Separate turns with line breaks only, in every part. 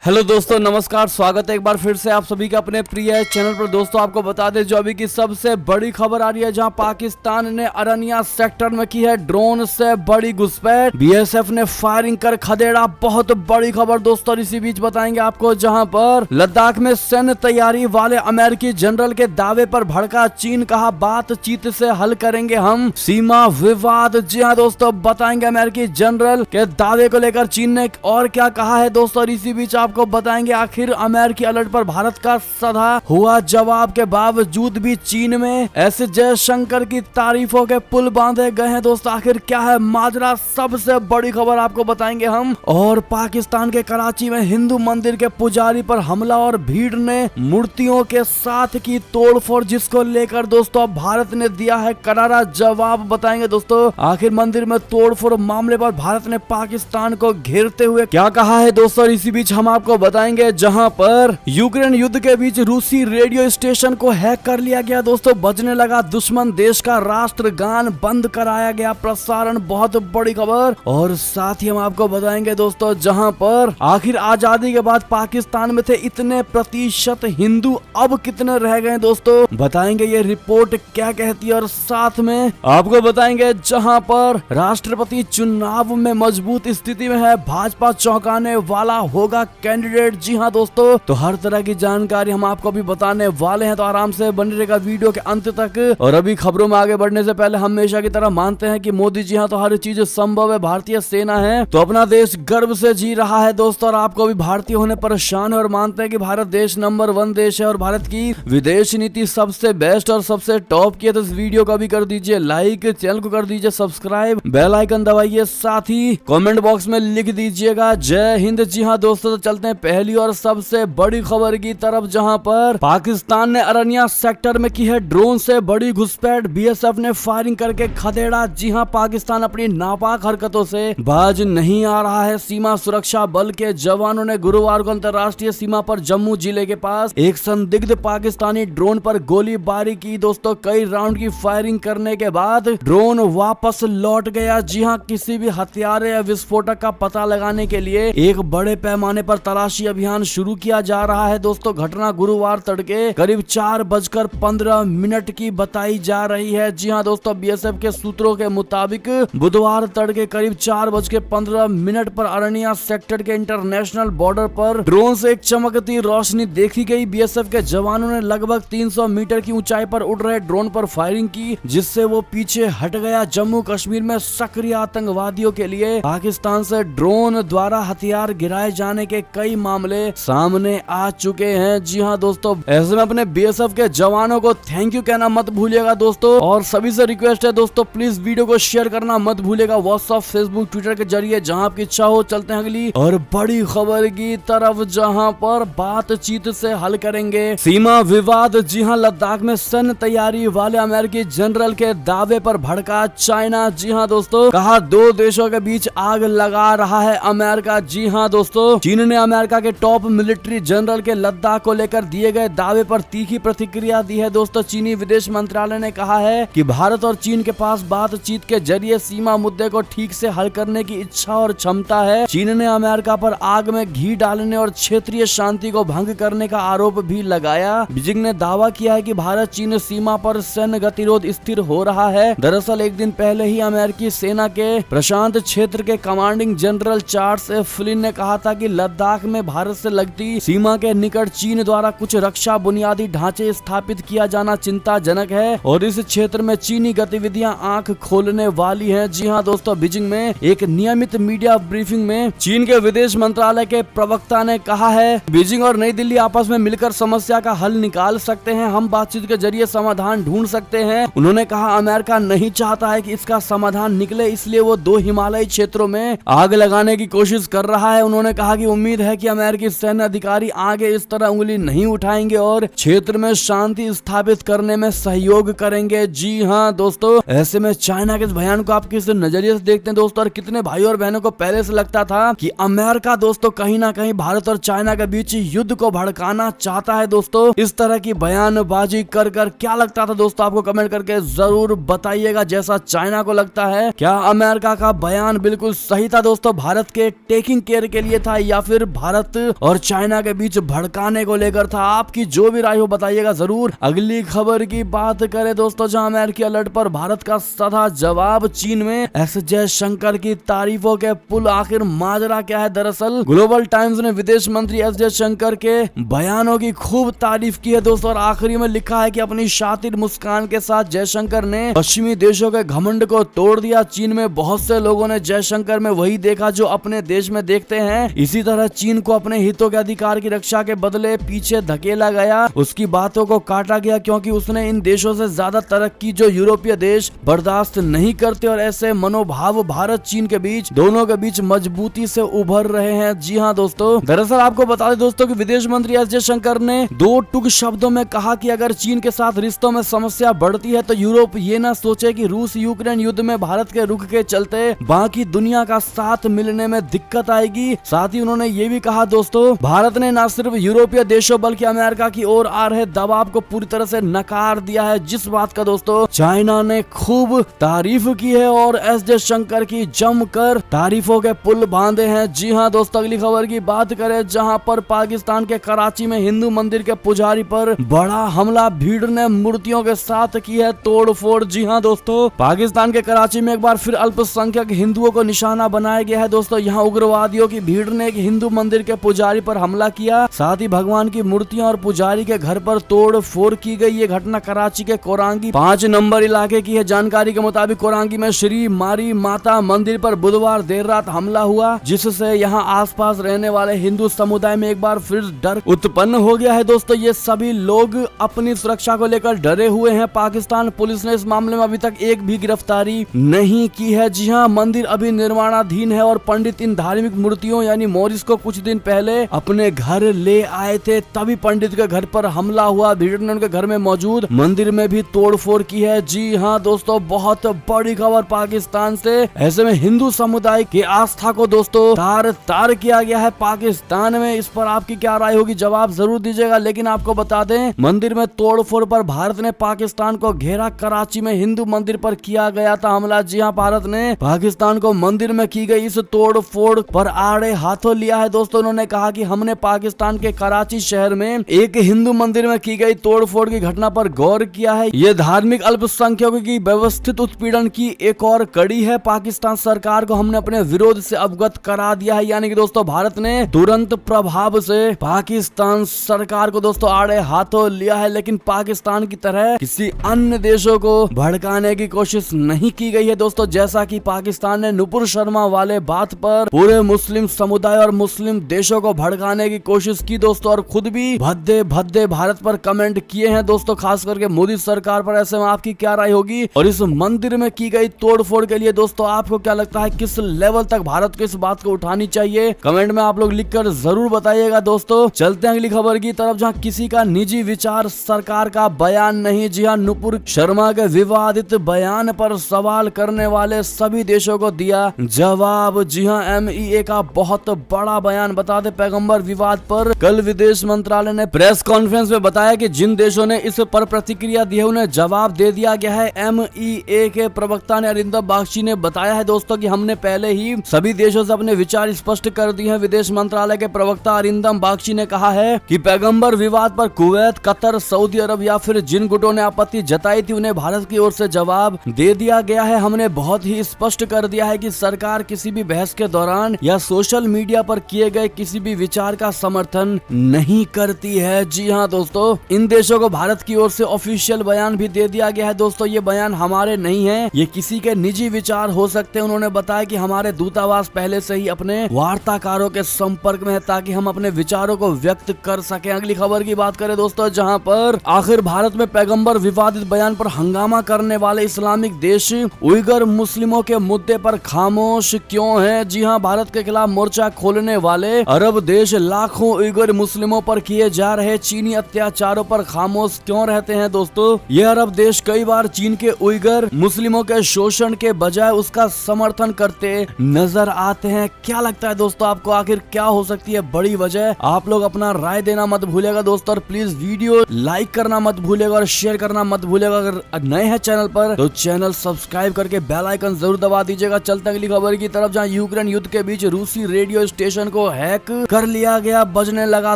Hello दोस्तों, नमस्कार। स्वागत है एक बार फिर से आप सभी का अपने प्रिय चैनल पर। दोस्तों आपको बता दें जो अभी की सबसे बड़ी खबर आ रही है, जहां पाकिस्तान ने अरनिया सेक्टर में की है ड्रोन से बड़ी घुसपैठ। बीएसएफ ने फायरिंग कर खदेड़ा। बहुत बड़ी खबर दोस्तों। इसी बीच बताएंगे आपको, जहां पर लद्दाख में सैन्य तैयारी वाले अमेरिकी जनरल के दावे पर भड़का चीन। कहा बातचीत से हल करेंगे हम सीमा विवाद। जी हाँ दोस्तों, बताएंगे अमेरिकी जनरल के दावे को लेकर चीन ने और क्या कहा है दोस्तों। इसी बीच आपको बताएंगे आखिर अमेरिकी अलर्ट पर भारत का सधा हुआ जवाब के बावजूद भी चीन में ऐसे जयशंकर की तारीफों के पुल बांधे गए हैं दोस्तों। आखिर क्या है माजरा, सबसे बड़ी खबर आपको बताएंगे हम। और पाकिस्तान के कराची में हिंदू मंदिर के पुजारी पर हमला और भीड़ ने मूर्तियों के साथ की तोड़फोड़, जिसको लेकर दोस्तों भारत ने दिया है करारा जवाब। बताएंगे दोस्तों आखिर मंदिर में तोड़फोड़ मामले पर भारत ने पाकिस्तान को घेरते हुए क्या कहा है दोस्तों। इसी बीच हम आपको बताएंगे, जहां पर यूक्रेन युद्ध के बीच रूसी रेडियो स्टेशन को हैक कर लिया गया दोस्तों। बजने लगा दुश्मन देश का राष्ट्रगान, बंद कराया गया प्रसारण। बहुत बड़ी खबर। और साथ ही हम आपको बताएंगे दोस्तों, जहां पर आखिर आजादी के बाद पाकिस्तान में थे इतने प्रतिशत हिंदू, अब कितने रह गए दोस्तों, बताएंगे ये रिपोर्ट क्या कहती है। और साथ में आपको बताएंगे, जहां पर राष्ट्रपति चुनाव में मजबूत स्थिति में है भाजपा, चौंकाने वाला होगा कैंडिडेट। जी हाँ दोस्तों, तो हर तरह की जानकारी हम आपको भी बताने वाले हैं, तो आराम से बने रहेगा वीडियो के अंत तक। और अभी खबरों में आगे बढ़ने से पहले हमेशा की तरह मानते हैं कि मोदी जी हाँ तो हर चीज संभव है। भारतीय सेना है तो अपना देश गर्व से जी रहा है दोस्तों, और आपको भी भारतीय होने परेशान है और मानते हैं कि भारत देश नंबर 1 देश है और भारत की विदेश नीति सबसे बेस्ट और सबसे टॉप की है। तो इस वीडियो को भी कर दीजिए लाइक, चैनल को कर दीजिए सब्सक्राइब, बेल आइकन दबाइए, साथ ही कमेंट बॉक्स में लिख दीजिएगा जय हिंद। जी हाँ दोस्तों, तो चलते हैं पहली और सबसे बड़ी खबर की तरफ, जहां पर पाकिस्तान ने अरनिया सेक्टर में की है ड्रोन से बड़ी घुसपैठ। बीएसएफ ने फायरिंग करके खदेड़ा। जी हां, पाकिस्तान अपनी नापाक हरकतों से बाज नहीं आ रहा है। सीमा सुरक्षा बल के जवानों ने गुरुवार को अंतर्राष्ट्रीय सीमा पर जम्मू जिले के पास एक संदिग्ध पाकिस्तानी ड्रोन पर गोलीबारी की दोस्तों। कई राउंड की फायरिंग करने के बाद ड्रोन वापस लौट गया। जी हां, किसी भी हथियार या विस्फोटक का पता लगाने के लिए एक बड़े पैमाने पर तलाशी अभियान शुरू किया जा रहा है दोस्तों। घटना गुरुवार तड़के करीब 4:15 की बताई जा रही है। जी हां दोस्तों, बीएसएफ के सूत्रों के मुताबिक बुधवार तड़के करीब 4:15 पर अरनिया सेक्टर के इंटरनेशनल बॉर्डर पर ड्रोन से एक चमकती रोशनी देखी गई। बीएसएफ के जवानों ने लगभग 300 मीटर की ऊंचाई पर उड़ रहे ड्रोन पर फायरिंग की, जिससे वो पीछे हट गया। जम्मू कश्मीर में सक्रिय आतंकवादियों के लिए पाकिस्तान से ड्रोन द्वारा हथियार गिराए जाने के कई मामले सामने आ चुके हैं। जी हाँ दोस्तों, ऐसे में अपने बीएसएफ के जवानों को थैंक यू कहना मत भूलिएगा दोस्तों। और सभी से रिक्वेस्ट है दोस्तों, प्लीज वीडियो को शेयर करना मत भूलिएगा व्हाट्सएप, फेसबुक, ट्विटर के जरिए, जहां आपकी इच्छा हो। चलते हैं अगली और बड़ी खबर की तरफ, जहां पर बातचीत से हल करेंगे सीमा विवाद। जी हाँ, लद्दाख में सैन्य तैयारी वाले अमेरिकी जनरल के दावे पर भड़का चाइना। जी हाँ दोस्तों, कहा दो देशों के बीच आग लगा रहा है अमेरिका। जी हाँ दोस्तों, चीन ने अमेरिका के टॉप मिलिट्री जनरल के लद्दाख को लेकर दिए गए दावे पर तीखी प्रतिक्रिया दी है दोस्तों। चीनी विदेश मंत्रालय ने कहा है कि भारत और चीन के पास बातचीत के जरिए सीमा मुद्दे को ठीक से हल करने की इच्छा और क्षमता है। चीन ने अमेरिका पर आग में घी डालने और क्षेत्रीय शांति को भंग करने का आरोप भी लगाया। बीजिंग ने दावा किया है कि भारत चीन सीमा पर सैन्य गतिरोध स्थिर हो रहा है। दरअसल एक दिन पहले ही अमेरिकी सेना के प्रशांत क्षेत्र के commanding general Charles F Flint ने कहा था कि लद्दाख में भारत से लगती सीमा के निकट चीन द्वारा कुछ रक्षा बुनियादी ढांचे स्थापित किया जाना चिंताजनक है और इस क्षेत्र में चीनी गतिविधियां आंख खोलने वाली हैं। जी हां दोस्तों, बीजिंग में एक नियमित मीडिया ब्रीफिंग में चीन के विदेश मंत्रालय के प्रवक्ता ने कहा है, बीजिंग और नई दिल्ली आपस में मिलकर समस्या का हल निकाल सकते हैं। हम बातचीत के जरिए समाधान ढूंढ सकते हैं। उन्होंने कहा अमेरिका नहीं चाहता है कि इसका समाधान निकले, इसलिए वो दो हिमालयी क्षेत्रों में आग लगाने की कोशिश कर रहा है। उन्होंने कहा कि उम्मीद है कि अमेरिकी सैन्य अधिकारी आगे इस तरह उंगली नहीं उठाएंगे और क्षेत्र में शांति स्थापित करने में सहयोग करेंगे। जी हाँ दोस्तों, ऐसे में चाइना के इस बयान को आप किस नजरिए से देखते हैं दोस्तों। और कितने भाई और बहनों को पहले से लगता था कि अमेरिका दोस्तों कहीं ना कहीं भारत और चाइना के बीच युद्ध को भड़काना चाहता है दोस्तों, इस तरह की बयानबाजी कर क्या लगता था दोस्तों, आपको कमेंट करके जरूर बताइएगा। जैसा चाइना को लगता है, क्या अमेरिका का बयान बिल्कुल सही था दोस्तों, भारत के टेकिंग केयर के लिए था, या फिर भारत और चाइना के बीच भड़काने को लेकर था। आपकी जो भी राय हो बताइएगा जरूर। अगली खबर की बात करें दोस्तों, जहां अमेरिकी अलर्ट पर भारत का सधा जवाब। चीन में एस जयशंकर की तारीफों के पुल, आखिर माजरा क्या है? दरअसल ग्लोबल टाइम्स ने विदेश मंत्री एस जयशंकर के बयानों की खूब तारीफ की है दोस्तों, और आखिरी में लिखा है कि अपनी शातिर मुस्कान के साथ जयशंकर ने पश्चिमी देशों के घमंड को तोड़ दिया। चीन में बहुत से लोगों ने जयशंकर में वही देखा जो अपने देश में देखते हैं। इसी तरह चीन को अपने हितों के अधिकार की रक्षा के बदले पीछे धकेला गया, उसकी बातों को काटा गया, क्योंकि उसने इन देशों से ज्यादा तरक्की जो यूरोपीय देश बर्दाश्त नहीं करते, और ऐसे मनोभाव भारत चीन के बीच, दोनों के बीच मजबूती से उभर रहे हैं। जी हाँ दोस्तों, दरअसल आपको बता दें दोस्तों कि विदेश मंत्री एस जयशंकर ने दो टूक शब्दों में कहा कि अगर चीन के साथ रिश्तों में समस्या बढ़ती है तो यूरोप ये ना सोचे कि रूस यूक्रेन युद्ध में भारत के रुख के चलते बाकी दुनिया का साथ मिलने में दिक्कत आएगी। साथ ही उन्होंने ये भी कहा दोस्तों, भारत ने न सिर्फ यूरोपीय देशों बल्कि अमेरिका की ओर आ रहे दबाव को पूरी तरह से नकार दिया है, जिस बात का दोस्तों चाइना ने खूब तारीफ की है और एस जयशंकर की जमकर तारीफों के पुल बांधे हैं। जी हाँ दोस्तों, अगली खबर की बात करें, जहां पर पाकिस्तान के कराची में हिंदू मंदिर के पुजारी पर बड़ा हमला, भीड़ ने मूर्तियों के साथ की है तोड़फोड़। जी हाँ दोस्तों, पाकिस्तान के कराची में एक बार फिर अल्पसंख्यक हिंदुओं को निशाना बनाया गया है दोस्तों। यहाँ उग्रवादियों की भीड़ ने एक हिंदू मंदिर के पुजारी पर हमला किया, साथ ही भगवान की मूर्तियां और पुजारी के घर पर तोड़फोड़ की गई। ये घटना कराची के कोरांगी 5 नंबर इलाके की है। जानकारी के मुताबिक कोरांगी में श्री मारी माता मंदिर पर बुधवार देर रात हमला हुआ, जिससे यहाँ आसपास रहने वाले हिंदू समुदाय में एक बार फिर डर उत्पन्न हो गया है दोस्तों। ये सभी लोग अपनी सुरक्षा को लेकर डरे हुए हैं। पाकिस्तान पुलिस ने इस मामले में अभी तक एक भी गिरफ्तारी नहीं की है। जी हाँ, मंदिर अभी निर्माणाधीन है और पंडित इन धार्मिक मूर्तियों यानी मोरिस को कुछ दिन पहले अपने घर ले आए थे, तभी पंडित के घर पर हमला हुआ। भीड़ ने उनके घर में मौजूद मंदिर में भी तोड़फोड़ की है। जी हाँ दोस्तों, बहुत बड़ी खबर पाकिस्तान से। ऐसे में हिंदू समुदाय की आस्था को दोस्तों तार तार किया गया है पाकिस्तान में। इस पर आपकी क्या राय होगी, जवाब जरूर दीजिएगा। लेकिन आपको बता दें, मंदिर में तोड़फोड़ पर भारत ने पाकिस्तान को घेरा। कराची में हिंदू मंदिर पर किया गया था हमला। जी हाँ, भारत ने पाकिस्तान को मंदिर में की गई इस तोड़फोड़ पर आड़े हाथों लिया है दोस्तों। उन्होंने कहा कि हमने पाकिस्तान के कराची शहर में एक हिंदू मंदिर में की गई तोड़फोड़ की घटना पर गौर किया है। ये धार्मिक अल्पसंख्यकों की व्यवस्थित उत्पीड़न की एक और कड़ी है। पाकिस्तान सरकार को हमने अपने विरोध से अवगत करा दिया है। यानी कि दोस्तों भारत ने तुरंत प्रभाव से पाकिस्तान सरकार को दोस्तों आड़े हाथों लिया है, लेकिन पाकिस्तान की तरह किसी अन्य देशों को भड़काने की कोशिश नहीं की गई है दोस्तों। जैसा कि पाकिस्तान ने नुपुर शर्मा वाले बात पर पूरे मुस्लिम समुदाय और मुस्लिम देशों को भड़काने की कोशिश की दोस्तों, और खुद भी भद्दे भद्दे भारत पर कमेंट किए हैं दोस्तों, खास करके मोदी सरकार पर। ऐसे में आपकी क्या राय होगी, और इस मंदिर में की गई तोड़फोड़ के लिए दोस्तों आपको क्या लगता है, किस लेवल तक भारत को इस बात को उठानी चाहिए? कमेंट में आप लोग लिखकर जरूर बताइएगा दोस्तों। चलते हैं अगली खबर की तरफ, जहां किसी का निजी विचार सरकार का बयान नहीं। जी हां, नुपुर शर्मा के विवादित बयान पर सवाल करने वाले सभी देशों को दिया जवाब। जी हां, MEA का बहुत बड़ा बयान। बता दें, पैगंबर विवाद पर कल विदेश मंत्रालय ने प्रेस कॉन्फ्रेंस में बताया कि जिन देशों ने इस पर प्रतिक्रिया दी है उन्हें जवाब दे दिया गया है। MEA के प्रवक्ता ने अरिंदम बागची ने बताया है दोस्तों कि हमने पहले ही सभी देशों से अपने विचार स्पष्ट कर दिए हैं। विदेश मंत्रालय के प्रवक्ता अरिंदम बागची ने कहा है कि पैगंबर विवाद पर कुवैत, कतर, सऊदी अरब या फिर जिन गुटों ने आपत्ति जताई थी उन्हें भारत की ओर से जवाब दे दिया गया है। हमने बहुत ही स्पष्ट कर दिया है कि सरकार किसी भी बहस के दौरान या सोशल मीडिया पर किए गए किसी भी विचार का समर्थन नहीं करती है। जी हाँ दोस्तों, इन देशों को भारत की ओर से ऑफिशियल बयान भी दे दिया गया है दोस्तों। ये बयान हमारे नहीं है, ये किसी के निजी विचार हो सकते हैं। उन्होंने बताया कि हमारे दूतावास पहले से ही अपने वार्ताकारों के संपर्क में है ताकि हम अपने विचारों को व्यक्त कर सके। अगली खबर की बात करें दोस्तों, जहां पर आखिर भारत में पैगंबर विवादित बयान पर हंगामा करने वाले इस्लामिक देश उइगर मुस्लिमों के मुद्दे पर खामोश क्यों हैं? जी हां, भारत के खिलाफ मोर्चा खोलने वाले अरब देश लाखों उइगर मुस्लिमों पर किए जा रहे चीनी अत्याचारों पर खामोश क्यों रहते हैं दोस्तों? ये अरब देश कई बार चीन के उइगर मुस्लिमों के शोषण के बजाय उसका समर्थन करते नजर आते हैं। क्या लगता है दोस्तों आपको, आखिर क्या हो सकती है बड़ी वजह? आप लोग अपना राय देना मत भूलिएगा दोस्तों, और प्लीज वीडियो लाइक करना मत भूलिएगा और शेयर करना मत भूलिएगा। अगर नए हैं चैनल पर तो चैनल सब्सक्राइब करके बेल आइकन जरूर दबा दीजिएगा। चलते अगली खबर की तरफ, जहां यूक्रेन युद्ध के बीच रूसी रेडियो स्टेशन को को हैक कर लिया गया, बजने लगा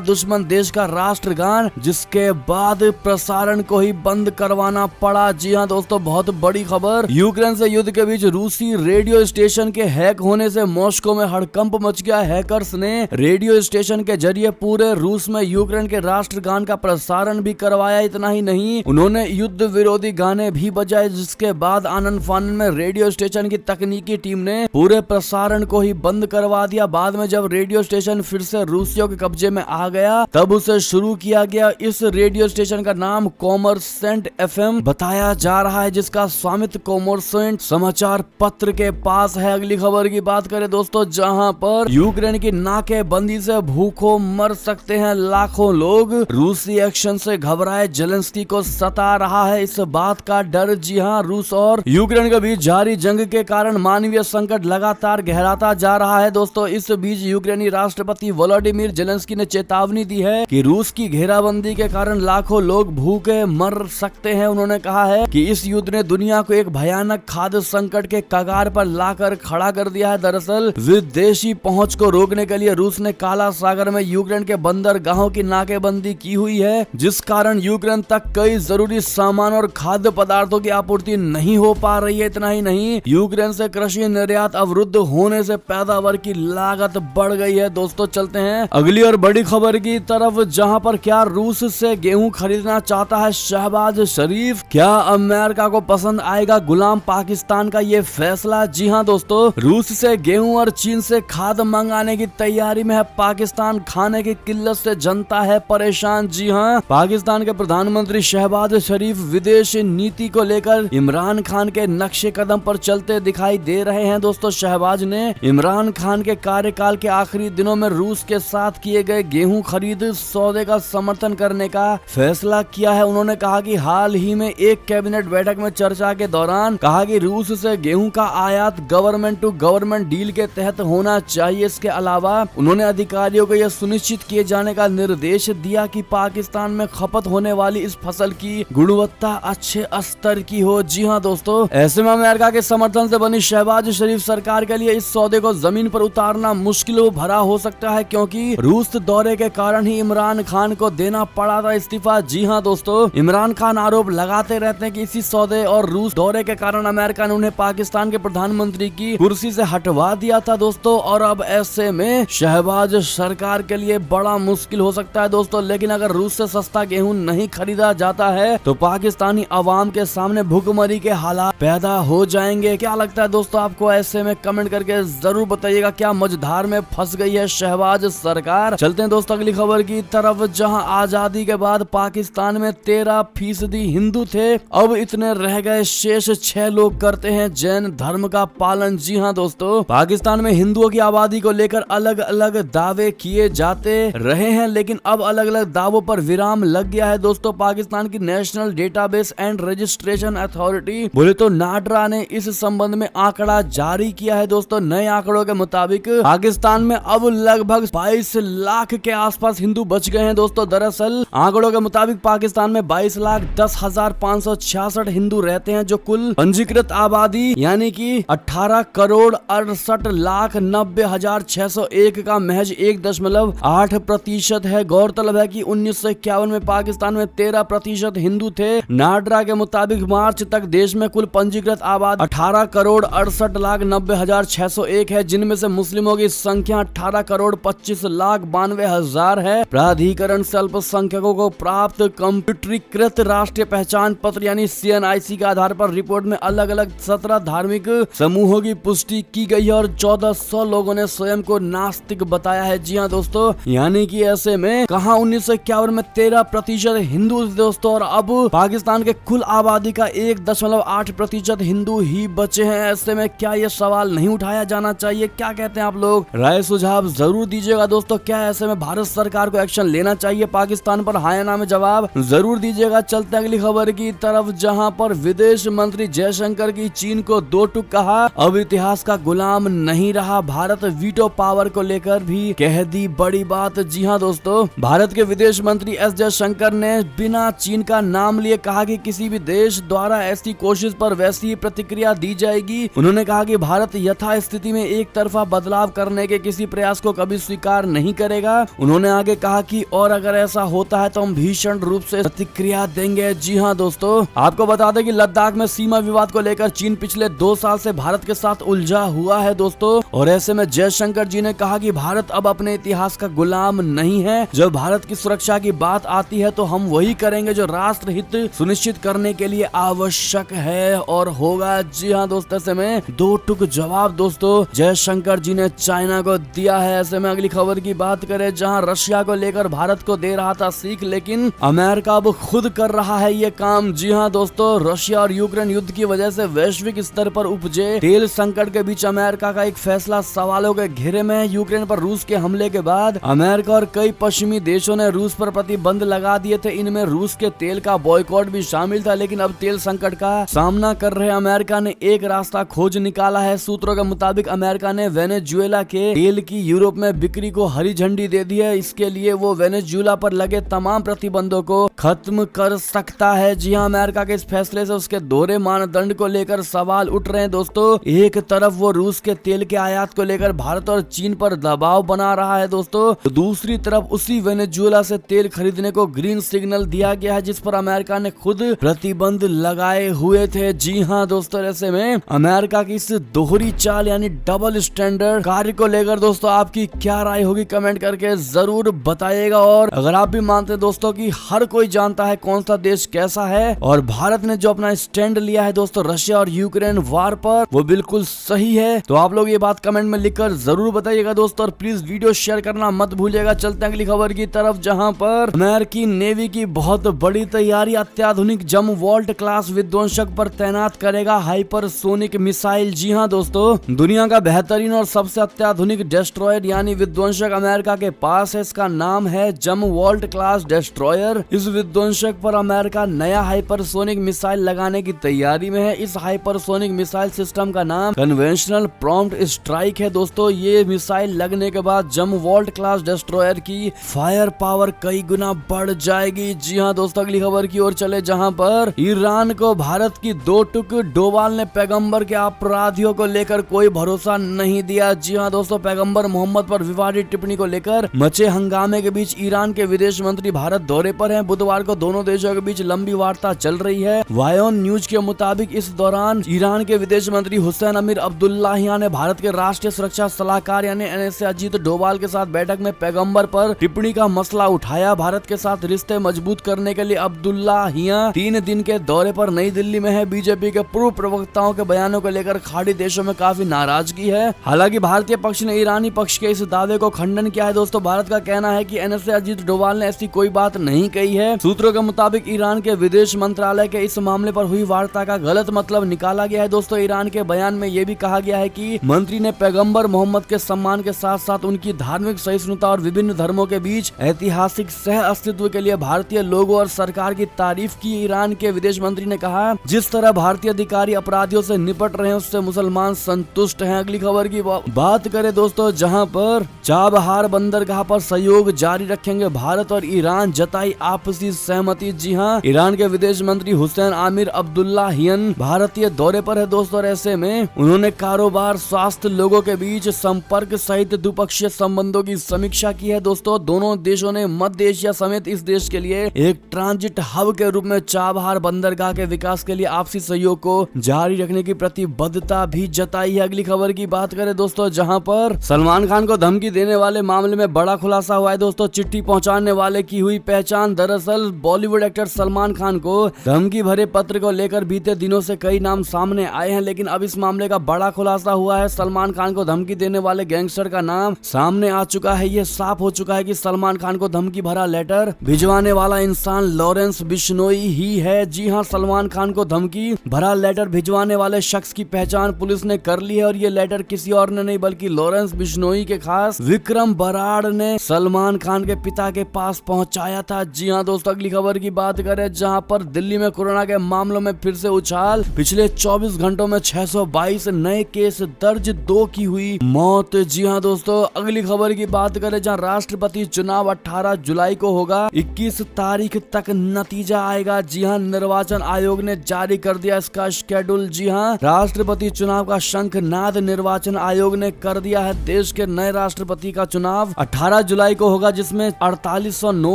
दुश्मन देश का राष्ट्रगान, जिसके बाद प्रसारण को ही बंद करवाना पड़ा। जी हाँ दोस्तों, बहुत बड़ी खबर। यूक्रेन से युद्ध के बीच रूसी रेडियो स्टेशन के हैक होने से मॉस्को में हड़कंप मच गया। हैकर्स ने रेडियो स्टेशन के जरिए पूरे रूस में यूक्रेन के राष्ट्रगान का प्रसारण भी करवाया। इतना ही नहीं, उन्होंने युद्ध विरोधी गाने भी बजाए, जिसके बाद आनंद फानन में रेडियो स्टेशन की तकनीकी टीम ने पूरे प्रसारण को ही बंद करवा दिया। बाद में जब रेडियो स्टेशन फिर से रूसियों के कब्जे में आ गया, तब उसे शुरू किया गया। इस रेडियो स्टेशन का नाम कॉमर्सेंट एफएम बताया जा रहा है, जिसका स्वामित्व कॉमर्सेंट समाचार पत्र के पास है। अगली खबर की बात करें दोस्तों, जहां पर यूक्रेन की नाकेबंदी से भूखों मर सकते हैं लाखों लोग। रूसी एक्शन से घबराए जेलेंस्की को सता रहा है इस बात का डर। जी हाँ, रूस और यूक्रेन के बीच जारी जंग के कारण मानवीय संकट लगातार गहराता जा रहा है। दोस्तों, इस बीच यूक्रेनी राष्ट्रपति वोलोडिमिर जेलेंस्की ने चेतावनी दी है कि रूस की घेराबंदी के कारण लाखों लोग भूखे मर सकते हैं। उन्होंने कहा है कि इस युद्ध ने दुनिया को एक भयानक खाद्य संकट के कगार पर लाकर खड़ा कर दिया है। दरअसल विदेशी पहुंच को रोकने के लिए रूस ने काला सागर में यूक्रेन के बंदरगाहों की नाकेबंदी की हुई है, जिस कारण यूक्रेन तक कई जरूरी सामान और खाद्य पदार्थों की आपूर्ति नहीं हो पा रही है। इतना ही नहीं, यूक्रेन से कृषि निर्यात अवरुद्ध होने से पैदावार की लागत बढ़ गई है। दोस्तों, चलते हैं अगली और बड़ी खबर की तरफ, जहां पर क्या रूस से गेहूं खरीदना चाहता है शहबाज शरीफ। क्या अमेरिका को पसंद आएगा गुलाम पाकिस्तान का ये फैसला। जी हां दोस्तों, रूस से गेहूं और चीन से खाद मंगाने की तैयारी में है पाकिस्तान। खाने की किल्लत से जनता है परेशान। जी हां, पाकिस्तान के प्रधानमंत्री शहबाज शरीफ विदेश नीति को लेकर इमरान खान के नक्शे कदम पर चलते दिखाई दे रहे हैं। दोस्तों, शहबाज ने इमरान खान के कार्यकाल के आखिरी दिनों में रूस के साथ किए गए गेहूं खरीद सौदे का समर्थन करने का फैसला किया है। उन्होंने कहा कि हाल ही में एक कैबिनेट बैठक में चर्चा के दौरान कहा कि रूस से गेहूं का आयात गवर्नमेंट टू गवर्नमेंट डील के तहत होना चाहिए। इसके अलावा उन्होंने अधिकारियों को यह सुनिश्चित किए जाने का निर्देश दिया कि पाकिस्तान में खपत होने वाली इस फसल की गुणवत्ता अच्छे स्तर की हो। जी हाँ दोस्तों, ऐसे में अमेरिका के समर्थन से बनी शहबाज शरीफ सरकार के लिए इस सौदे को जमीन पर उतारना मुश्किल भरा हो सकता है, क्योंकि रूस दौरे के कारण ही इमरान खान को देना पड़ा था इस्तीफा। जी हाँ दोस्तों, इमरान खान आरोप लगाते रहते हैं कि इसी सौदे और रूस दौरे के कारण अमेरिका ने उन्हें पाकिस्तान के प्रधानमंत्री की कुर्सी से हटवा दिया था दोस्तों। और अब ऐसे में शहबाज सरकार के लिए बड़ा मुश्किल हो सकता है दोस्तों। लेकिन अगर रूस से सस्ता गेहूं नहीं खरीदा जाता है तो पाकिस्तानी अवाम के सामने भूखमरी के हालात पैदा हो जाएंगे। क्या लगता है दोस्तों आपको? ऐसे में कमेंट करके जरूर बताइएगा। क्या मझधार में फंस गई है शहबाज सरकार? चलते हैं दोस्तों अगली खबर की तरफ, जहां आजादी के बाद पाकिस्तान में 13% हिंदू थे, अब इतने रह गए शेष 6 लोग करते हैं जैन धर्म का पालन। जी हाँ दोस्तों, पाकिस्तान में हिंदुओं की आबादी को लेकर अलग अलग दावे किए जाते रहे हैं, लेकिन अब अलग अलग दावों पर विराम लग गया है दोस्तों। पाकिस्तान की national database and registration authority बोले तो नाडरा ने इस संबंध में आंकड़ा जारी किया है दोस्तों। नए आंकड़ों के मुताबिक पाकिस्तान में अब लगभग 22 लाख के आसपास हिंदू बच गए हैं दोस्तों। दरअसल आंकड़ों के मुताबिक पाकिस्तान में 22,10,566 हिंदू रहते हैं, जो कुल पंजीकृत आबादी यानी कि 18,68,90,601 का महज 1.8% है। गौरतलब है कि 1951 में पाकिस्तान में 13% हिंदू थे। नाडरा के मुताबिक मार्च तक देश में कुल पंजीकृत आबादी 18,68,90,601 है, जिनमें से मुस्लिमों की संख्या 18,25,92,000 है। प्राधिकरण से अल्पसंख्यकों को प्राप्त कंप्यूटरीकृत राष्ट्रीय पहचान पत्र यानी CNIC के आधार पर रिपोर्ट में अलग अलग 17 धार्मिक समूहों की पुष्टि की गई है और 1400 लोगों ने स्वयं को नास्तिक बताया है। जी हाँ दोस्तों, यानी कि ऐसे में कहा 1951 में 13% हिंदू दोस्तों, और अब पाकिस्तान के कुल आबादी का 1.8% हिंदू ही बचे हैं। ऐसे में क्या ये सवाल नहीं उठाया जाना चाहिए? क्या कहते हैं आप लोग? राय सुझाव जरूर दीजिएगा दोस्तों। क्या ऐसे में भारत सरकार को एक्शन लेना चाहिए पाकिस्तान पर? हाँ या ना में जवाब जरूर दीजिएगा। चलते अगली खबर की तरफ, जहां पर विदेश मंत्री जयशंकर की चीन को 2 टूक कहा, अब इतिहास का गुलाम नहीं रहा। भारत वीटो पावर को लेकर भी कह दी बड़ी बात। जी हाँ दोस्तों, भारत के विदेश मंत्री S जयशंकर ने बिना चीन का नाम लिए कहा कि किसी भी देश द्वारा ऐसी कोशिश पर वैसी ही प्रतिक्रिया दी जाएगी। उन्होंने कहा कि भारत यथास्थिति में एक तरफा बदलाव करने के किसी प्रयास को कभी स्वीकार नहीं करेगा। उन्होंने आगे कहा कि और अगर ऐसा होता है तो हम भीषण रूप से प्रतिक्रिया देंगे। जी हाँ दोस्तों, आपको बता दें कि लद्दाख में सीमा विवाद को लेकर चीन पिछले 2 साल से भारत के साथ उलझा हुआ है दोस्तों। और ऐसे में जयशंकर जी ने कहा कि भारत अब अपने इतिहास का गुलाम नहीं है। जब भारत की सुरक्षा की बात आती है तो हम वही करेंगे जो राष्ट्र हित सुनिश्चित करने के लिए आवश्यक है और होगा। जी हाँ दोस्तों, ऐसे में 2 टूक जवाब दोस्तों जयशंकर जी ने चाइना को दिया है। ऐसे में अगली खबर की बात करें, जहां रशिया को लेकर भारत को दे रहा था सीख, लेकिन अमेरिका अब खुद कर रहा है ये काम। जी हाँ दोस्तों, रशिया और यूक्रेन युद्ध की वजह से वैश्विक स्तर पर उपजे तेल संकट के बीच अमेरिका का एक फैसला सवालों के घेरे में है। यूक्रेन पर रूस के हमले के बाद अमेरिका और कई पश्चिमी देशों ने रूस पर प्रतिबंध लगा दिए थे। इनमें रूस के तेल का बॉयकॉट भी शामिल था, लेकिन अब तेल संकट का सामना कर रहे अमेरिका ने एक रास्ता खोज निकाला है। सूत्रों के मुताबिक अमेरिका ने वेनेजुएला के तेल की यूरोप में बिक्री को हरी झंडी दे दी है। इसके लिए वो वेनेजुएला पर लगे तमाम प्रतिबंधों को खत्म कर सकता है। जी हाँ, अमेरिका के इस फैसले से उसके दोहरे मानदंड को लेकर सवाल उठ रहे हैं दोस्तों। एक तरफ वो रूस के तेल के आयात को लेकर भारत और चीन पर दबाव बना रहा है दोस्तों, तो दूसरी तरफ उसी वेनेजुएला से तेल खरीदने को ग्रीन सिग्नल दिया गया है, जिस पर अमेरिका ने खुद प्रतिबंध लगाए हुए थे। जी हाँ दोस्तों, ऐसे में अमेरिका की इस दोहरी चाल यानी डबल स्टैंडर्ड कार्य को लेकर दोस्तों आपकी क्या राय होगी, कमेंट करके जरूर बताइएगा। और अगर आप भी मानते हैं दोस्तों कि हर कोई जानता है कौन सा देश कैसा है और भारत ने जो अपना स्टैंड लिया है दोस्तों रशिया और यूक्रेन वार पर, वो बिल्कुल सही है, तो आप लोग ये बात कमेंट में लिखकर जरूर बताइएगा दोस्तों। और प्लीज वीडियो शेयर करना मत भूलिएगा। चलते हैं अगली खबर की तरफ, जहां पर अमेरिकी नेवी की बहुत बड़ी तैयारी, अत्याधुनिक जम वॉल्ट क्लास विध्वंसक पर तैनात करेगा हाइपरसोनिक मिसाइल। जी हाँ दोस्तों, दुनिया का बेहतरीन और सबसे अत्याधुनिक डेस्ट्रॉयर यानी विध्वंसक अमेरिका के पास है। इसका नाम है जम वॉल्ट क्लास डेस्ट्रॉयर। इस विध्वंसक पर अमेरिका नया हाइपरसोनिक मिसाइल लगाने की तैयारी में है। इस हाइपरसोनिक मिसाइल सिस्टम का नाम कन्वेंशनल प्रॉम्प्ट स्ट्राइक है दोस्तों। ये मिसाइल लगने के बाद जम वॉल्ट क्लास डेस्ट्रॉयर की फायर पावर कई गुना बढ़ जाएगी। जी हाँ दोस्तों, अगली खबर की ओर चले, जहां पर ईरान को भारत की 2 टूक डोवाल ने पैगंबर के अपराधियों को लेकर कोई भरोसा नहीं दिया। जी हाँ दोस्तों, पैगंबर मोहम्मद पर विवादित टिप्पणी को लेकर मचे हंगामे के बीच ईरान के विदेश मंत्री भारत दौरे पर हैं। बुधवार को दोनों देशों के बीच लंबी वार्ता चल रही है। वायोन न्यूज के मुताबिक इस दौरान ईरान के विदेश मंत्री हुसैन अमीर अब्दुल्लाहियान ने भारत के राष्ट्रीय सुरक्षा सलाहकार यानी NSA अजीत डोभाल के साथ बैठक में पैगंबर पर टिप्पणी का मसला उठाया। भारत के साथ रिश्ते मजबूत करने के लिए अब्दुल्लाहियां 3 दिन के दौरे पर नई दिल्ली में है। बीजेपी के पूर्व प्रवक्ताओं के बयानों को लेकर खाड़ी देशों में काफी नाराजगी है। हालांकि भारतीय पक्ष ने ईरानी पक्ष के इस दावे को खंडन किया है दोस्तों। भारत का कहना है कि NSA अजीत डोभाल ने ऐसी कोई बात नहीं कही है। सूत्रों के मुताबिक ईरान के विदेश मंत्रालय के इस मामले पर हुई वार्ता का गलत मतलब निकाला गया है दोस्तों। ईरान के बयान में यह भी कहा गया है कि मंत्री ने पैगंबर मोहम्मद के सम्मान के साथ साथ उनकी धार्मिक सहिष्णुता और विभिन्न धर्मों के बीच ऐतिहासिक सह अस्तित्व के लिए भारतीय लोगों और सरकार की तारीफ की। ईरान के विदेश मंत्री ने कहा, जिस तरह भारतीय अधिकारी अपराधियों से निपट रहे हैं उससे मुसलमान संतुष्ट हैं। अगली खबर की बात करें दोस्तों, जहां पर चाबहार बंदरगाह पर सहयोग जारी रखेंगे भारत और ईरान, जताई आपसी सहमति। जी हाँ, ईरान के विदेश मंत्री हुसैन आमिर अब्दुल्लाहियन भारतीय दौरे पर है दोस्तों। और ऐसे में उन्होंने कारोबार, स्वास्थ्य, लोगों के बीच संपर्क सहित द्विपक्षीय संबंधों की समीक्षा की है दोस्तों। दोनों देशों ने मध्य एशिया समेत इस देश के लिए एक ट्रांजिट हब के रूप में चाबहार बंदरगाह के विकास के लिए आपसी सहयोग को जारी रखने की प्रतिबद्धता भी जताई है। अगली खबर की बात करें दोस्तों, जहां पर सलमान खान को धमकी देने वाले मामले में बड़ा खुलासा हुआ है दोस्तों। चिट्ठी पहुंचाने वाले की हुई पहचान, दरअसल बॉलीवुड एक्टर सलमान खान को धमकी भरे पत्र को लेकर बीते दिनों से कई नाम सामने आए हैं, लेकिन अब इस मामले का बड़ा खुलासा हुआ है। सलमान खान को धमकी देने वाले गैंगस्टर का नाम सामने आ चुका है। ये साफ हो चुका है कि सलमान खान को धमकी भरा लेटर भिजवाने वाला इंसान लॉरेंस बिश्नोई ही है। जी हां, सलमान खान को धमकी भरा लेटर भिजवाने वाले शख्स की पहचान पुलिस ने कर ली है और ये लेटर किसी और ने नहीं बल्कि लॉरेंस बिश्नोई के खास विक्रम बराड़ ने सलमान खान के पिता के पास पहुंचाया था। जी हां दोस्तों, अगली खबर की बात करें, जहां पर दिल्ली में कोरोना के मामलों में फिर से उछाल। पिछले 24 घंटों में 622 नए केस दर्ज, 2 की हुई मौत। जी हां दोस्तों, अगली खबर की बात करें, जहां राष्ट्रपति चुनाव 18 जुलाई को होगा, 21 तारीख तक नतीजा आएगा। जी हां, निर्वाचन आयोग ने जारी कर दिया इसका शेड्यूल। जी हां, राष्ट्रपति चुनाव का शंखनाद निर्वाचन आयोग ने कर दिया है। देश देश के नए राष्ट्रपति का चुनाव 18 जुलाई को होगा, जिसमें 4809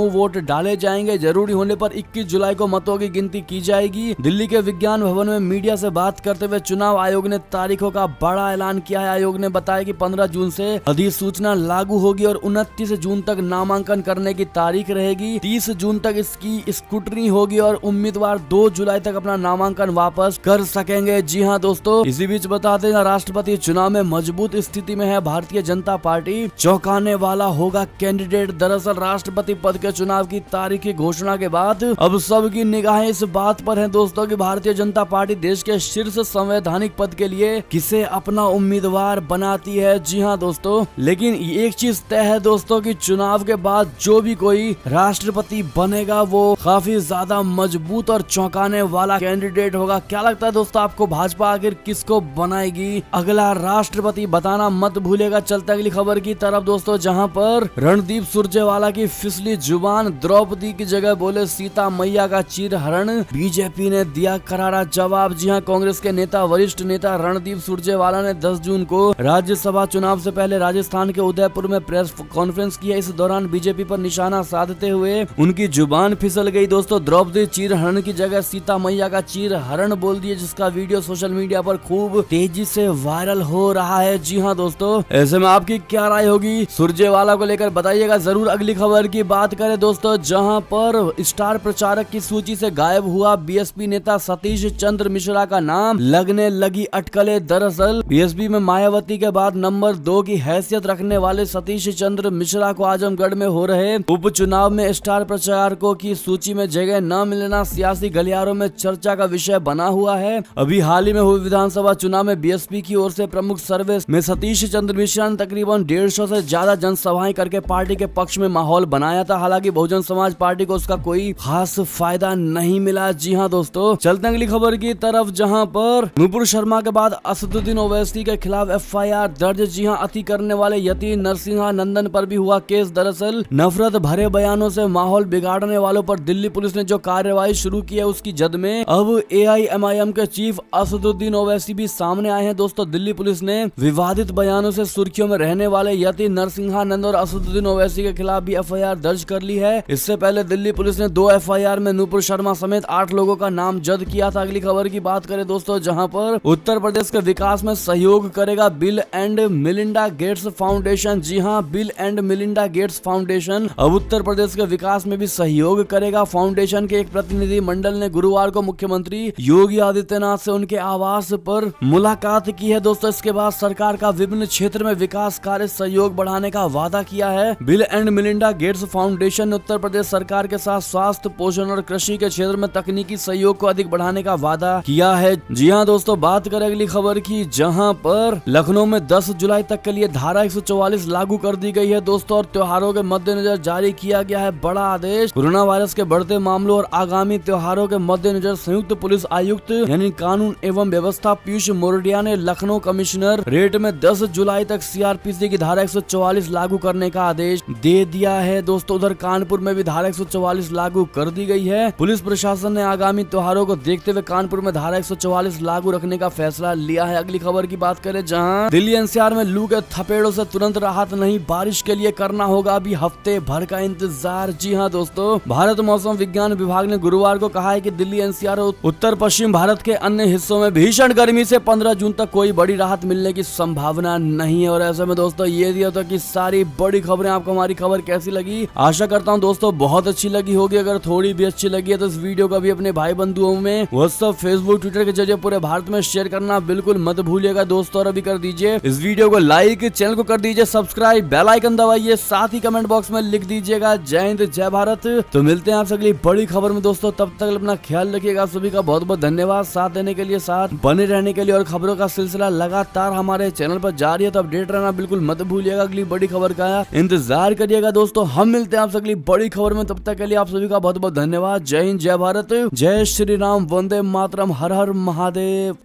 वोट डाले जाएंगे। जरूरी होने पर 21 जुलाई को मतों की गिनती की जाएगी। दिल्ली के विज्ञान भवन में मीडिया से बात करते हुए चुनाव आयोग ने तारीखों का बड़ा ऐलान किया है। आयोग ने बताया कि 15 जून से अधिसूचना लागू होगी और 29 जून तक नामांकन करने की तारीख रहेगी। 30 जून तक इसकी स्क्रूटनी होगी और उम्मीदवार 2 जुलाई तक अपना नामांकन वापस कर सकेंगे। जी हाँ दोस्तों, इसी बीच बताते हैं राष्ट्रपति चुनाव में मजबूत स्थिति में है भारतीय जनता पार्टी। चौंकाने वाला होगा कैंडिडेट। दरअसल राष्ट्रपति पद के चुनाव की तारीख की घोषणा के बाद अब सबकी निगाहें इस बात पर हैं दोस्तों कि भारतीय जनता पार्टी देश के शीर्ष संवैधानिक पद के लिए किसे अपना उम्मीदवार बनाती है। जी हाँ दोस्तों, लेकिन एक चीज तय है दोस्तों कि चुनाव के बाद जो भी कोई राष्ट्रपति बनेगा वो काफी ज्यादा मजबूत और चौंकाने वाला कैंडिडेट होगा। क्या लगता है दोस्तों आपको, भाजपा आखिर किसको बनाएगी अगला राष्ट्रपति? बताना मत भूलिएगा। चलते अगली खबर की तरफ दोस्तों, जहां पर रणदीप सुरजेवाला की फिसली जुबान, द्रौपदी की जगह बोले सीता मैया का चीरहरण। बीजेपी ने दिया करारा जवाब। जी हां, कांग्रेस के नेता वरिष्ठ नेता रणदीप सुरजेवाला ने 10 जून को राज्यसभा चुनाव से पहले राजस्थान के उदयपुर में प्रेस कॉन्फ्रेंस किया। इस दौरान बीजेपी पर निशाना साधते हुए उनकी जुबान फिसल गई दोस्तों। द्रौपदी चीरहरण की जगह सीता मैया का चीरहरण बोल दिए, जिसका वीडियो सोशल मीडिया पर खूब तेजी से वायरल हो रहा है। जी हाँ दोस्तों, ऐसे में आपकी क्या राय होगी सुरजेवाला को लेकर, बताइएगा जरूर। अगली खबर की बात करें दोस्तों, जहां पर स्टार प्रचारक की सूची से गायब हुआ बीएसपी नेता सतीश चंद्र मिश्रा का नाम, लगने लगी अटकलें। दरअसल बीएसपी में मायावती के बाद नंबर 2 की हैसियत रखने वाले सतीश चंद्र मिश्रा को आजमगढ़ में हो रहे उपचुनाव में स्टार प्रचारकों की सूची में जगह न मिलना सियासी गलियारों में चर्चा का विषय बना हुआ है। अभी हाल ही में हुए विधानसभा चुनाव में बीएसपी की ओर से प्रमुख सर्वे में सतीश चंद्र मिश्रा ने तकरीबन 150 से ज्यादा जनसभाएं करके पार्टी के पक्ष में माहौल बनाया था। हालांकि बहुजन समाज पार्टी को उसका कोई खास फायदा नहीं मिला। जी हाँ दोस्तों, चलते अगली खबर की तरफ, जहां पर नुपुर शर्मा के बाद असदुद्दीन ओवैसी के खिलाफ एफआईआर दर्ज। जी हाँ, अति करने वाले यति नरसिंहानंदन पर भी हुआ केस। दरअसल नफरत भरे बयानों से माहौल बिगाड़ने वालों पर दिल्ली पुलिस ने जो कार्रवाई शुरू की है उसकी जद में अब एआईएमआईएम के चीफ असदुद्दीन ओवैसी भी सामने आए हैं दोस्तों। दिल्ली पुलिस ने विवादित बयानों से सुर्खियों में रहने वाले यति नरसिंहानंद और असदुद्दीन ओवैसी के खिलाफ भी एफआईआर दर्ज कर ली है। इससे पहले दिल्ली पुलिस ने 2 एफआईआर में नुपुर शर्मा समेत 8 लोगों का नाम जद किया था। अगली खबर की बात करें दोस्तों, जहां पर उत्तर प्रदेश के विकास में सहयोग करेगा Bill and Melinda Gates Foundation. जी हां, Bill and Melinda Gates Foundation अब उत्तर प्रदेश के विकास में भी सहयोग करेगा। फाउंडेशन के एक प्रतिनिधि मंडल ने गुरुवार को मुख्यमंत्री योगी आदित्यनाथ से उनके आवास पर मुलाकात की है दोस्तों। इसके बाद सरकार का विभिन्न क्षेत्र में विकास कार्य सहयोग बढ़ाने का वादा किया है। Bill and Melinda Gates foundation ने उत्तर प्रदेश सरकार के साथ स्वास्थ्य, पोषण और कृषि के क्षेत्र में तकनीकी सहयोग को अधिक बढ़ाने का वादा किया है। जी हाँ दोस्तों, बात करें अगली खबर की, जहां पर लखनऊ में 10 जुलाई तक के लिए धारा 144 लागू कर दी गई है दोस्तों और त्योहारों के मद्देनजर जारी किया गया है बड़ा आदेश। कोरोना वायरस के बढ़ते मामलों और आगामी त्योहारों के मद्देनजर संयुक्त पुलिस आयुक्त यानी कानून एवं व्यवस्था पीयूष मोरडिया ने लखनऊ कमिश्नर रेट में 10 जुलाई तक सीआरपीसी की धारा 144 लागू करने का आदेश दे दिया है दोस्तों। उधर कानपुर में भी धारा 144 लागू कर दी गई है। पुलिस प्रशासन ने आगामी त्योहारों को देखते हुए कानपुर में धारा 144 लागू रखने का फैसला लिया है। अगली खबर की बात करें, जहां दिल्ली एनसीआर में लू के थपेड़ों से तुरंत राहत नहीं, बारिश के लिए करना होगा अभी हफ्ते भर का इंतजार। जी हां दोस्तों, भारत मौसम विज्ञान विभाग ने गुरुवार को कहा है कि दिल्ली एनसीआर और उत्तर पश्चिम भारत के अन्य हिस्सों में भीषण गर्मी से 15 जून तक कोई बड़ी राहत मिलने की संभावना नहीं है। और ऐसे में दोस्तों ये दिया था कि सारी बड़ी खबरें। आपको हमारी खबर कैसी लगी? आशा करता हूं दोस्तों बहुत अच्छी लगी होगी। अगर थोड़ी भी अच्छी लगी है तो इस वीडियो को भी अपने भाई बंधुओं में व्हाट्सएप, फेसबुक, ट्विटर के जरिए पूरे भारत में शेयर करना बिल्कुल मत भूलिएगा दोस्तों। और अभी कर दीजिए इस वीडियो को लाइक, चैनल को कर दीजिए सब्सक्राइब, बेल आइकन दबाइए, साथ ही कमेंट बॉक्स में लिख दीजिएगा जय हिंद जय भारत। तो मिलते हैं आपसे अगली बड़ी खबर में दोस्तों, तब तक अपना ख्याल रखिएगा। सभी का बहुत बहुत धन्यवाद साथ देने के लिए, साथ बने रहने के लिए। और खबरों का सिलसिला लगातार हमारे चैनल पर जारी है, तो अपडेट रहना बिल्कुल मत भूलिएगा। अगली बड़ी खबर का इंतजार करिएगा दोस्तों। हम मिलते हैं आपसे अगली बड़ी खबर में, तब तक के लिए आप सभी का बहुत बहुत धन्यवाद। जय हिंद जय भारत, जय श्री राम, वंदे मातरम, हर हर महादेव।